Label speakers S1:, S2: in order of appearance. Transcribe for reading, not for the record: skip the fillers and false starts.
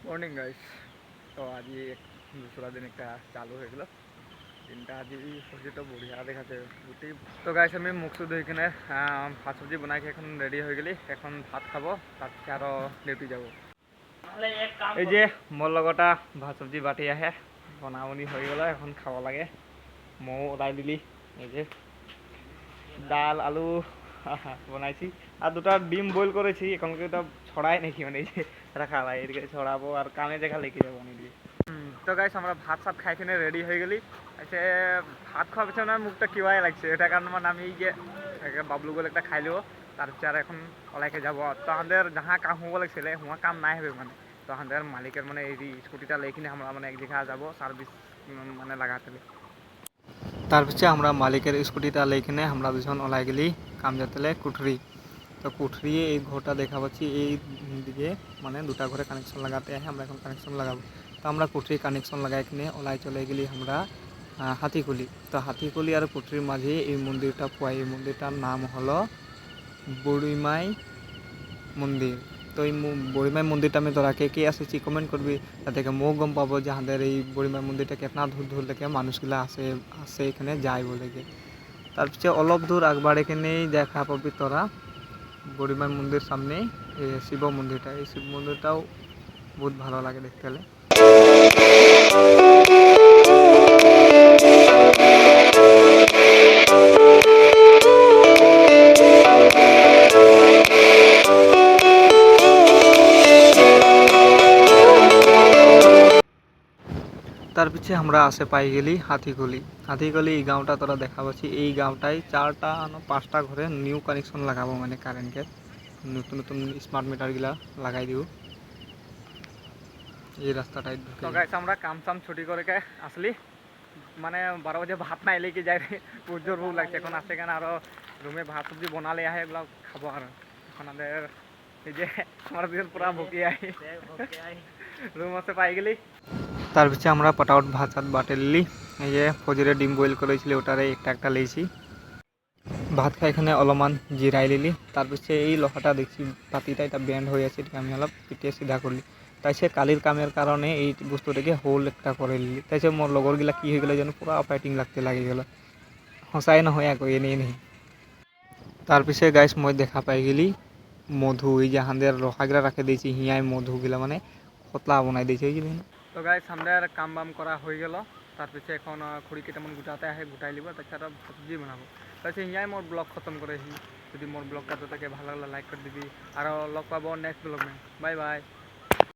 S1: Morning guys. তো আজি दूसरा दिन একটা চালু হয়ে গেল। দিনটা আজি সবজি তো বঢ়িয়া দেখাচ্ছে গোটেই। তো গাইস আমি মুখ চুখ ধুই কিনে ভাত চব্জি বনাই এখন রেডি হয়ে গেলি। এখন ভাত খাব, তাৰপিছত আৰু ডিউটি যাব। এই যে মোৰ লগতে ভাত চব্জি বাটি আহে, বনাবনি হৈ গ'ল, এখন খাব লাগে। মৌ ওলাই দিলি, এই যে ডাল আলু বনাইছি আর দুটা ডিম বয়েল করেছি, এখন তো ছড়াই নাকি মানে এই যে রাখা ভাই এদিকে ছড়াবো আর কামে দেখা লেগে যাবো অনেক। তো গাইস আমরা ভাত সাত খাই কিনে রেডি হয়ে গেলি। এসে ভাত খাওয়ার পিছনে মুখটা কিবাই লাগছে, এটা কারণ মানে আমি এই যে বাবলু গলে একটা খাইলেও তারপর আর এখন ওলাইকে যাব। তো আমাদের যাহা কাম হব লাগছিলে হুয়া কাম নাই হবে মানে। তো আমাদের মালিকের মানে এই স্কুটিটা লেই কিনে আমরা মানে এক জায়গায় যাব সার্ভিস মানে লাগাতে। তার পিছে আমরা মালিকের স্কুটিটা লেইখানে আমরা দুজন ওলাই গেলি কাম যাতে কুঠরি। তো কুঠরি এই ঘরটা দেখা পাচ্ছি এই দিকে মানে দুটা ঘরে কানেকশন লাগাতে হয়, আমরা এখন কানেকশন লাগাবো। তো আমরা কুঠরি কানেকশন লাগাই কিনে ওলাই চলে গেলি আমরা হাতিকুলি। তো হাতিকুলি আর কুঠরির মাঝে এই মন্দিরটা পাই, এই মন্দিরটার নাম হলো বুড়িমাই মন্দির। তো এই বুড়িমাই মন্দিরটা আমি তোরা কে কে আসেছি কমেন্ট করবি, যাতে মো গম পাবো যে আমাদের এই বুড়িমাই মন্দিরটা কেতনা দূর দূর থেকে মানুষগুলা আসে এখানে যায় বলে। তারপরে অলপ দূর আগবার এখানেই দেখা পাবি তোরা বুড়িমাই মন্দির সামনে শিব মন্দিরটা। এই শিব মন্দিরটাও বহুত ভালো লাগে দেখতে হলে। তার পিছে আমরা আসে পাই গেলি হাতিগলি। হাতিগলি এই গাঁওটা তোরা দেখা পাচ্ছি, এই গাঁওটায় 4টা না 5টা ঘরে নিউ কানেকশন লাগাবো মানে কারেন্টের নতুন নতুন স্মার্ট মিটারগুলা লাগাই দিব এই রাস্তাটায় ঢুকে। তো গাইস আমরা কাম সাম ছুটি করে আসলি মানে 12 বাজে ভাত নাই লেগে যায়, প্রচুর ভোক লাগছে। এখন আসে কেন আরো রুমে ভাত সবজি বনালে আহে, এগুলো খাবো। আর এখন আমাদের এই যে আমার দুজন পুরা ভুকি আই রুম আছে পাই গেলি। তার পিছে আমরা পটাপট ভাত সাত বাটে লিলি। এই যে ফজরে ডিম বয়েল করেছিল ওটারে একটা একটা লেছি। ভাত খাই এখানে অলপমান জিরাই লিলি। তার পিছে এই লোহাটা দেখছি পাতিটা এটা ব্যান্ড হয়ে আছে, এটা আমি অলপ পিটিয়ে সিধা করলি। তাই সে কালির কামের কারণে এই বস্তুটাকে হোল একটা করে লিলি। তাই সে মোর লগরগুলা কি হয়ে গেল যেন পুরা ফাইটিং লাগতে লাগে গেল, হসাই নহয় আকৌ এনেই নেই। তার পিছে গাইস মই দেখা পাই গেলি মধু, এই যে হাঁদের রখাগুলা রাখে দিয়েছি হিয়ায় মধুগুলা মানে খতলা বনাই দিয়েছে এই যে। তো গাইস আমাদের কাম বাম করা হয়ে গেল। তার পিছে এখন খড়ি কেটামান গুটাতে আহে, গুটাই লিব, তাছাড়া সবজি বানাবো। তাছে হিয়াই মোর ব্লগ খতম করে। যদি মোর ব্লগটা তোকে ভালো লাগলে লাইক করে দিবি, আর লগ পাবো নেক্সট ব্লগ में। Bye bye.